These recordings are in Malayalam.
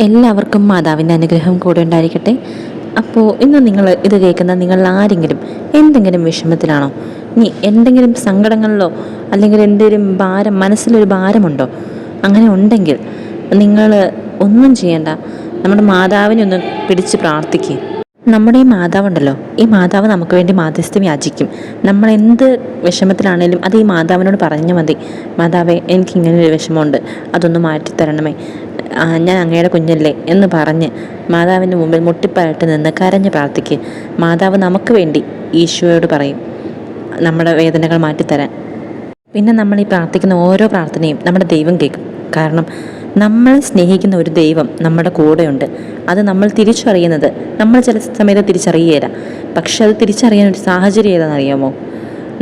എല്ലാവർക്കും മാതാവിൻ്റെ അനുഗ്രഹം കൂടെ ഉണ്ടായിരിക്കട്ടെ. അപ്പോൾ ഇന്ന് നിങ്ങൾ ഇത് കേൾക്കുന്ന നിങ്ങൾ ആരെങ്കിലും എന്തെങ്കിലും വിഷമത്തിലാണോ? ഇനി എന്തെങ്കിലും സങ്കടങ്ങളിലോ അല്ലെങ്കിൽ എന്തെങ്കിലും ഭാരം, മനസ്സിലൊരു ഭാരമുണ്ടോ? അങ്ങനെ ഉണ്ടെങ്കിൽ നിങ്ങൾ ഒന്നും ചെയ്യണ്ട, നമ്മുടെ മാതാവിനെ ഒന്ന് പിടിച്ച് പ്രാർത്ഥിക്കുക. നമ്മുടെ ഈ മാതാവുണ്ടല്ലോ, ഈ മാതാവ് നമുക്ക് വേണ്ടി മാധ്യസ്ഥം യാചിക്കും. നമ്മൾ എന്ത് വിഷമത്തിലാണേലും അത് ഈ മാതാവിനോട് പറഞ്ഞു മതി. മാതാവേ, എനിക്കിങ്ങനെ ഒരു വിഷമമുണ്ട്, അതൊന്ന് മാറ്റിത്തരണമേ, ഞാൻ അങ്ങയുടെ കുഞ്ഞല്ലേ എന്ന് പറഞ്ഞ് മാതാവിൻ്റെ മുമ്പിൽ മുട്ടിപ്പായിട്ട് നിന്ന് കരഞ്ഞ് പ്രാർത്ഥിക്കുക. മാതാവ് നമുക്ക് വേണ്ടി ഈശോയോട് പറയും നമ്മുടെ വേദനകൾ മാറ്റിത്തരാൻ. പിന്നെ നമ്മൾ ഈ പ്രാർത്ഥിക്കുന്ന ഓരോ പ്രാർത്ഥനയും നമ്മുടെ ദൈവം കേൾക്കും. കാരണം നമ്മൾ സ്നേഹിക്കുന്ന ഒരു ദൈവം നമ്മുടെ കൂടെയുണ്ട്. അത് നമ്മൾ തിരിച്ചറിയുന്നത് നമ്മൾ ചില സമയത്ത് തിരിച്ചറിയുകയില്ല. പക്ഷെ അത് തിരിച്ചറിയാൻ ഒരു സാഹചര്യം ഏതാണെന്നറിയാമോ?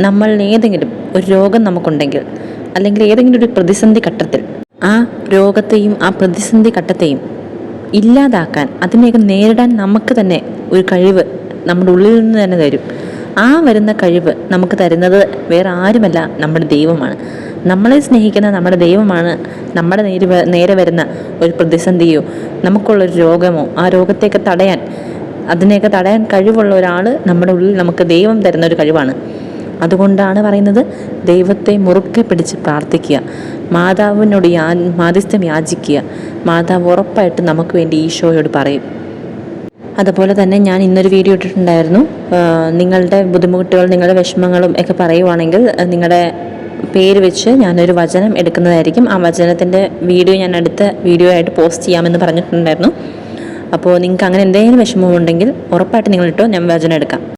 നമ്മൾ ഏതെങ്കിലും ഒരു രോഗം നമുക്കുണ്ടെങ്കിൽ, അല്ലെങ്കിൽ ഏതെങ്കിലും ഒരു പ്രതിസന്ധി ഘട്ടത്തിൽ ആ രോഗത്തെയും ആ പ്രതിസന്ധി ഘട്ടത്തെയും ഇല്ലാതാക്കാൻ, അതിനെയൊക്കെ നേരിടാൻ നമുക്ക് തന്നെ ഒരു കഴിവ് നമ്മുടെ ഉള്ളിൽ നിന്ന് തന്നെ തരും. ആ വരുന്ന കഴിവ് നമുക്ക് തരുന്നത് വേറെ ആരുമല്ല, നമ്മുടെ ദൈവമാണ്. നമ്മളെ സ്നേഹിക്കുന്ന നമ്മുടെ ദൈവമാണ് നമ്മുടെ നേരെ വരുന്ന ഒരു പ്രതിസന്ധിയോ നമുക്കുള്ളൊരു രോഗമോ ആ രോഗത്തെയൊക്കെ തടയാൻ, അതിനെയൊക്കെ തടയാൻ കഴിവുള്ള ഒരാൾ നമ്മുടെ ഉള്ളിൽ നമുക്ക് ദൈവം തരുന്ന ഒരു കഴിവാണ്. അതുകൊണ്ടാണ് പറയുന്നത്, ദൈവത്തെ മുറുക്കെ പിടിച്ച് പ്രാർത്ഥിക്കുക, മാതാവിനോട് മാധ്യസ്ഥം യാചിക്കുക. മാതാവ് ഉറപ്പായിട്ട് നമുക്ക് വേണ്ടി ഈശോയോട് പറയും. അതുപോലെ തന്നെ ഞാൻ ഇന്നൊരു വീഡിയോ ഇട്ടിട്ടുണ്ടായിരുന്നു. നിങ്ങളുടെ ബുദ്ധിമുട്ടുകൾ, നിങ്ങളുടെ വിഷമങ്ങളും ഒക്കെ പറയുവാണെങ്കിൽ നിങ്ങളുടെ പേര് വെച്ച് ഞാനൊരു വചനം എടുക്കുന്നതായിരിക്കും. ആ വചനത്തിൻ്റെ വീഡിയോ ഞാൻ അടുത്ത വീഡിയോ ആയിട്ട് പോസ്റ്റ് ചെയ്യാമെന്ന് പറഞ്ഞിട്ടുണ്ടായിരുന്നു. അപ്പോൾ നിങ്ങൾക്ക് അങ്ങനെ എന്തെങ്കിലും വിഷമമുണ്ടെങ്കിൽ ഉറപ്പായിട്ട് നിങ്ങളിട്ടോ, ഞാൻ വചനം എടുക്കാം.